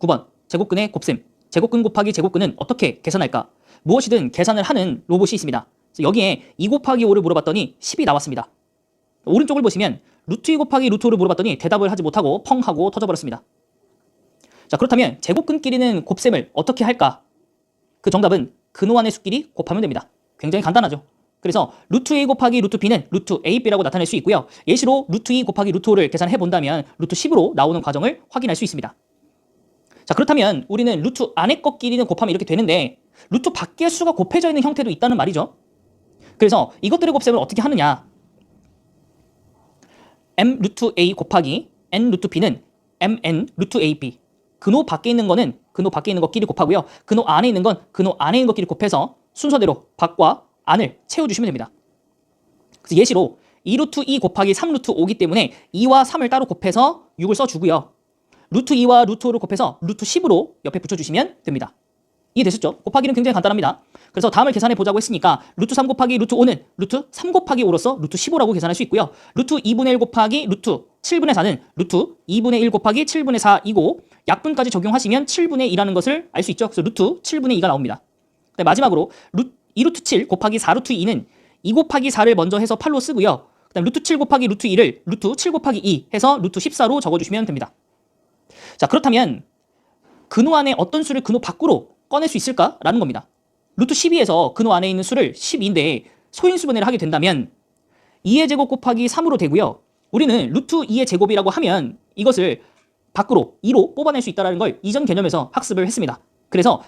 9번 제곱근의 곱셈. 제곱근 곱하기 제곱근은 어떻게 계산할까? 무엇이든 계산을 하는 로봇이 있습니다. 그래서 여기에 2 곱하기 5를 물어봤더니 10이 나왔습니다. 오른쪽을 보시면 루트 2 곱하기 루트 5를 물어봤더니 대답을 하지 못하고 펑 하고 터져버렸습니다. 자, 그렇다면 제곱근끼리는 곱셈을 어떻게 할까? 그 정답은 근호환의 수끼리 곱하면 됩니다. 굉장히 간단하죠. 그래서 루트 A 곱하기 루트 B는 루트 AB라고 나타낼 수 있고요. 예시로 루트 2 곱하기 루트 5를 계산해 본다면 루트 10으로 나오는 과정을 확인할 수 있습니다. 자, 그렇다면 우리는 루트 안에 것끼리는 곱하면 이렇게 되는데 루트 밖의 수가 곱해져 있는 형태도 있다는 말이죠. 그래서 이것들의 곱셈을 어떻게 하느냐? m 루트 A 곱하기 n 루트 B는 mn 루트 AB. 근호 밖에 있는 거는 근호 밖에 있는 것끼리 곱하고요. 근호 안에 있는 건 근호 안에 있는 것끼리 곱해서 순서대로 밖과 안을 채워주시면 됩니다. 그래서 예시로 2루트 2 곱하기 3루트 5기 때문에 2와 3을 따로 곱해서 6을 써주고요. 루트 2와 루트 5를 곱해서 루트 10으로 옆에 붙여주시면 됩니다. 이해되셨죠? 곱하기는 굉장히 간단합니다. 그래서 다음을 계산해 보자고 했으니까 루트 3 곱하기 루트 5는 루트 3 곱하기 5로서 루트 15라고 계산할 수 있고요. 루트 2분의 1 곱하기 루트 7분의 4는 루트 2분의 1 곱하기 7분의 4이고 약분까지 적용하시면 7분의 2라는 것을 알 수 있죠. 그래서 루트 7분의 2가 나옵니다. 마지막으로 2루트 7 곱하기 4루트 2는 2 곱하기 4를 먼저 해서 8로 쓰고요. 그 다음 루트 7 곱하기 루트 2를 루트 7 곱하기 2 해서 루트 14로 적어주시면 됩니다. 자, 그렇다면 근호 안에 어떤 수를 근호 밖으로 꺼낼 수 있을까라는 겁니다. 루트 12에서 근호 안에 있는 수를 12인데 소인수분해를 하게 된다면 2의 제곱 곱하기 3으로 되고요. 우리는 루트 2의 제곱이라고 하면 이것을 밖으로 2로 뽑아낼 수 있다는 걸 이전 개념에서 학습을 했습니다. 그래서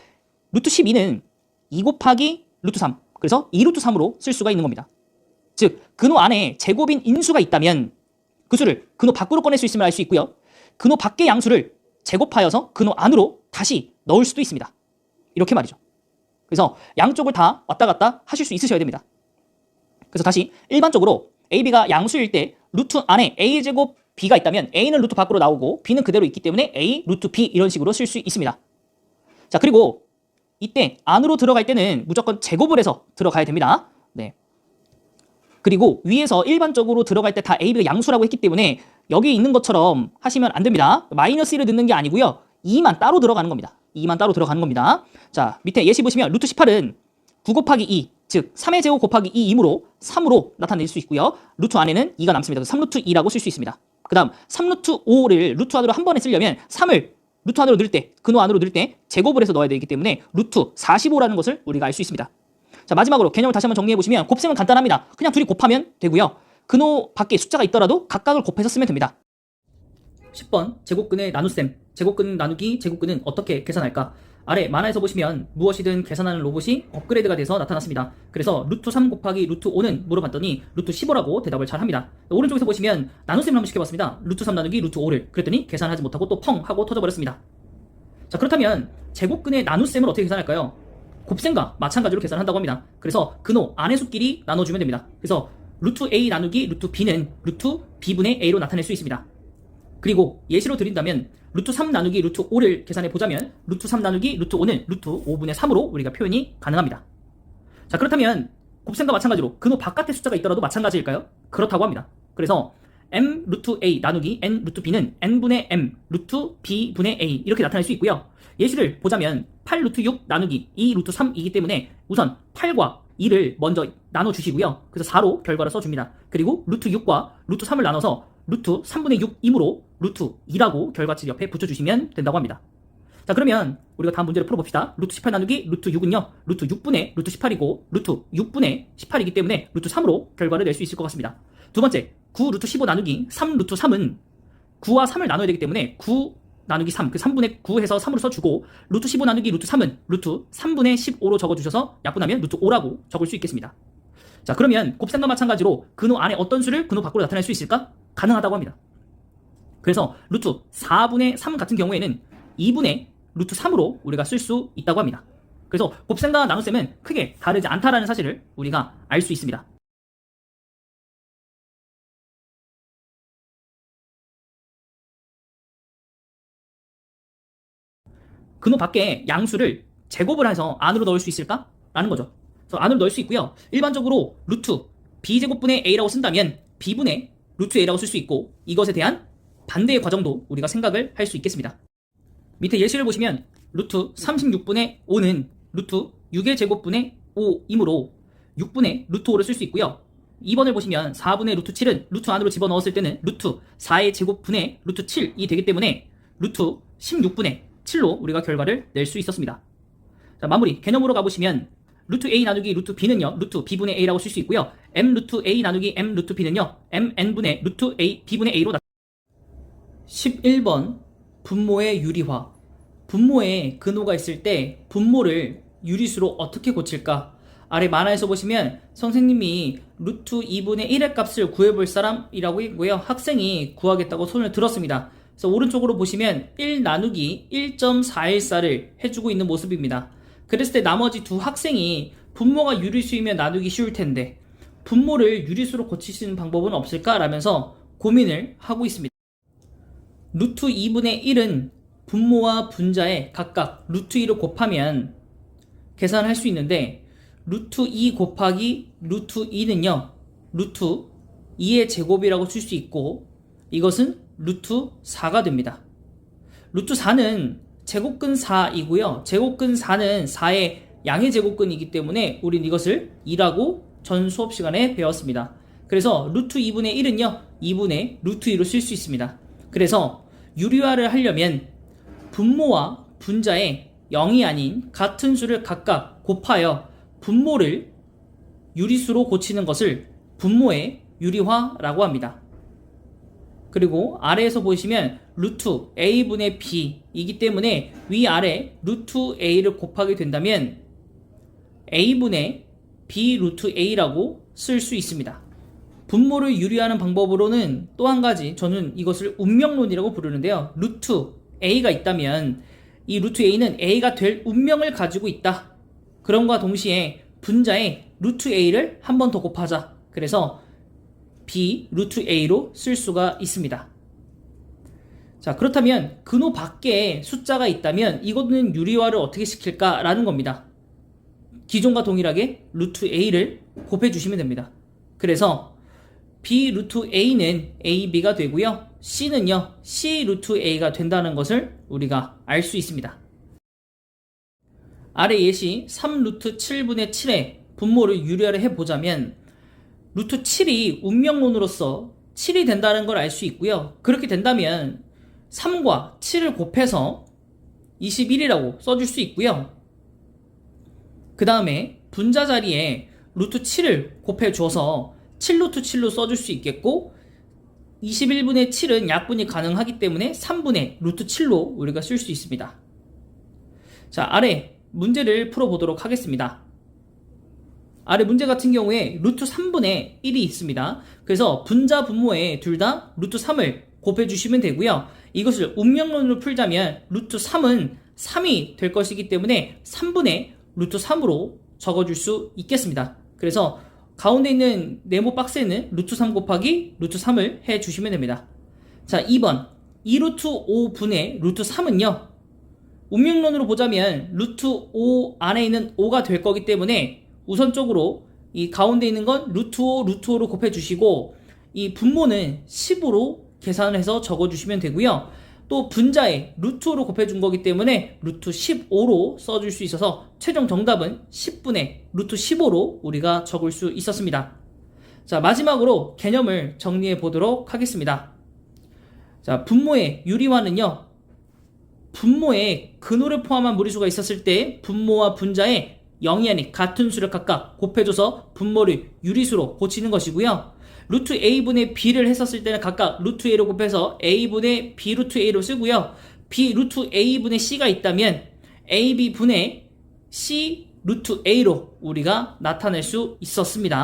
루트 12는 2 곱하기 루트 3, 그래서 2루트 3으로 쓸 수가 있는 겁니다. 즉 근호 안에 제곱인 인수가 있다면 그 수를 근호 밖으로 꺼낼 수 있음을 알 수 있고요. 근호 밖의 양수를 제곱하여서 근호 안으로 다시 넣을 수도 있습니다. 이렇게 말이죠. 그래서 양쪽을 다 왔다 갔다 하실 수 있으셔야 됩니다. 그래서 다시 일반적으로 AB가 양수일 때 루트 안에 A제곱 B가 있다면 A는 루트 밖으로 나오고 B는 그대로 있기 때문에 A 루트 B 이런 식으로 쓸 수 있습니다. 자, 그리고 이때 안으로 들어갈 때는 무조건 제곱을 해서 들어가야 됩니다. 네. 그리고 위에서 일반적으로 들어갈 때 다 AB가 양수라고 했기 때문에 여기 있는 것처럼 하시면 안 됩니다. 마이너스 1을 넣는 게 아니고요. 2만 따로 들어가는 겁니다. 2만 따로 들어가는 겁니다. 자, 밑에 예시 보시면 루트 18은 9 곱하기 2, 즉 3의 제곱 곱하기 2이므로 3으로 나타낼 수 있고요. 루트 안에는 2가 남습니다. 그래서 3루트 2라고 쓸 수 있습니다. 그 다음 3루트 5를 루트 안으로 한 번에 쓰려면 3을 루트 안으로 넣을 때, 근호 안으로 넣을 때 제곱을 해서 넣어야 되기 때문에 루트 45라는 것을 우리가 알 수 있습니다. 자, 마지막으로 개념을 다시 한번 정리해 보시면 곱셈은 간단합니다. 그냥 둘이 곱하면 되고요. 근호 밖에 숫자가 있더라도 각각을 곱해서 쓰면 됩니다. 10번 제곱근의 나눗셈. 제곱근 나누기 제곱근은 어떻게 계산할까? 아래 만화에서 보시면 무엇이든 계산하는 로봇이 업그레이드가 돼서 나타났습니다. 그래서 루트 3 곱하기 루트 5는 물어봤더니 루트 15라고 대답을 잘 합니다. 오른쪽에서 보시면 나눗셈을 한번 시켜봤습니다. 루트 3 나누기 루트 5를 그랬더니 계산하지 못하고 또 펑 하고 터져버렸습니다. 자, 그렇다면 제곱근의 나눗셈을 어떻게 계산할까요? 곱셈과 마찬가지로 계산한다고 합니다. 그래서 근호 안의 수끼리 나눠주면 됩니다. 그래서 루트 A 나누기 루트 B는 루트 B분의 A로 나타낼 수 있습니다. 그리고 예시로 드린다면 루트 3 나누기 루트 5를 계산해 보자면 루트 3 나누기 루트 5는 루트 5분의 3으로 우리가 표현이 가능합니다. 자, 그렇다면 곱셈과 마찬가지로 근호 바깥의 숫자가 있더라도 마찬가지일까요? 그렇다고 합니다. 그래서 m 루트 a 나누기 n 루트 b는 n분의 m 루트 b분의 a 이렇게 나타낼 수 있고요. 예시를 보자면 8 루트 6 나누기 2 루트 3이기 때문에 우선 8과 2를 먼저 나눠주시고요. 그래서 4로 결과를 써줍니다. 그리고 루트 6과 루트 3을 나눠서 루트 3분의 6이므로 루트 2라고 결과치 옆에 붙여주시면 된다고 합니다. 자, 그러면 우리가 다음 문제를 풀어봅시다. 루트 18 나누기 루트 6은요. 루트 6분의 루트 18이고 루트 6분의 18이기 때문에 루트 3으로 결과를 낼 수 있을 것 같습니다. 두 번째, 9 루트 15 나누기 3 루트 3은 9와 3을 나눠야 되기 때문에 9 나누기 3, 그 3분의 9 해서 3으로 써주고 루트 15 나누기 루트 3은 루트 3분의 15로 적어주셔서 약분하면 루트 5라고 적을 수 있겠습니다. 자, 그러면 곱셈과 마찬가지로 근호 안에 어떤 수를 근호 밖으로 나타낼 수 있을까? 가능하다고 합니다. 그래서 루트 4분의 3 같은 경우에는 2분의 루트 3으로 우리가 쓸 수 있다고 합니다. 그래서 곱셈과 나눗셈은 크게 다르지 않다라는 사실을 우리가 알 수 있습니다. 근호 밖에 양수를 제곱을 해서 안으로 넣을 수 있을까? 라는 거죠. 그래서 안으로 넣을 수 있고요. 일반적으로 루트 b제곱분의 a라고 쓴다면 b분의 루트 a라고 쓸 수 있고 이것에 대한 반대의 과정도 우리가 생각을 할 수 있겠습니다. 밑에 예시를 보시면 루트 36분의 5는 루트 6의 제곱분의 5이므로 6분의 루트 5를 쓸 수 있고요. 2번을 보시면 4분의 루트 7은 루트 안으로 집어넣었을 때는 루트 4의 제곱분의 루트 7이 되기 때문에 루트 16분의 7로 우리가 결과를 낼 수 있었습니다. 자, 마무리 개념으로 가보시면 루트 A 나누기 루트 B는요 루트 B분의 A라고 쓸 수 있고요. M 루트 A 나누기 M 루트 B는요 MN분의 루트 A B분의 A로 11번 분모의 유리화. 분모에 근호가 있을 때 분모를 유리수로 어떻게 고칠까? 아래 만화에서 보시면 선생님이 루트 2분의 1의 값을 구해볼 사람이라고 했고요. 학생이 구하겠다고 손을 들었습니다. 그래서 오른쪽으로 보시면 1 나누기 1.414를 해주고 있는 모습입니다. 그랬을 때 나머지 두 학생이 분모가 유리수이면 나누기 쉬울 텐데 분모를 유리수로 고칠 수 있는 방법은 없을까? 라면서 고민을 하고 있습니다. 루트 2분의 1은 분모와 분자에 각각 루트 2를 곱하면 계산을 할 수 있는데 루트 2 곱하기 루트 2는요 루트 2의 제곱이라고 쓸 수 있고 이것은 루트 4가 됩니다. 루트 4는 제곱근 4이고요. 제곱근 4는 4의 양의 제곱근이기 때문에 우린 이것을 2라고 전 수업 시간에 배웠습니다. 그래서 루트 2분의 1은요 2분의 루트 2로 쓸 수 있습니다. 그래서 유리화를 하려면 분모와 분자에 0이 아닌 같은 수를 각각 곱하여 분모를 유리수로 고치는 것을 분모의 유리화라고 합니다. 그리고 아래에서 보시면 루트 a분의 b이기 때문에 위아래 루트 a를 곱하게 된다면 a분의 b 루트 a라고 쓸 수 있습니다. 분모를 유리하는 방법으로는 또 한 가지 저는 이것을 운명론이라고 부르는데요. 루트 a가 있다면 이 루트 a는 a가 될 운명을 가지고 있다. 그럼과 동시에 분자에 루트 a를 한 번 더 곱하자. 그래서 b 루트 a로 쓸 수가 있습니다. 자, 그렇다면 근호 밖에 숫자가 있다면 이거는 유리화를 어떻게 시킬까라는 겁니다. 기존과 동일하게 루트 a를 곱해 주시면 됩니다. 그래서 b 루트 a는 ab가 되고요. c는요 c 루트 a가 된다는 것을 우리가 알 수 있습니다. 아래 예시 3 루트 7분의 7의 분모를 유리화를 해보자면 루트 7이 운명론으로서 7이 된다는 걸 알 수 있고요. 그렇게 된다면 3과 7을 곱해서 21이라고 써줄 수 있고요. 그 다음에 분자 자리에 루트 7을 곱해 줘서 7 루트 7로 써줄 수 있겠고 21분의 7은 약분이 가능하기 때문에 3분의 루트 7로 우리가 쓸 수 있습니다. 자, 아래 문제를 풀어보도록 하겠습니다. 아래 문제 같은 경우에 루트 3분의 1이 있습니다. 그래서 분자 분모에 둘 다 루트 3을 곱해주시면 되고요. 이것을 운명론으로 풀자면 루트 3은 3이 될 것이기 때문에 3분의 루트 3으로 적어줄 수 있겠습니다. 그래서 가운데 있는 네모 박스에는 루트 3 곱하기 루트 3을 해주시면 됩니다. 자, 2번 2루트 5분의 루트 3은요 운명론으로 보자면 루트 5 안에 있는 5가 될 거기 때문에 우선적으로 이 가운데 있는 건 루트 5 루트 5로 곱해주시고 이 분모는 10으로 계산해서 적어주시면 되고요. 또 분자에 루트 5로 곱해준 거기 때문에 루트 15로 써줄 수 있어서 최종 정답은 10분의 루트 15로 우리가 적을 수 있었습니다. 자, 마지막으로 개념을 정리해 보도록 하겠습니다. 자, 분모의 유리화는요 분모에 근호를 포함한 무리수가 있었을 때 분모와 분자에 0이 아닌 같은 수를 각각 곱해줘서 분모를 유리수로 고치는 것이고요. 루트 a분의 b를 했었을 때는 각각 루트 a로 곱해서 a분의 b 루트 a로 쓰고요. b 루트 a분의 c가 있다면 ab분의 c 루트 a로 우리가 나타낼 수 있었습니다.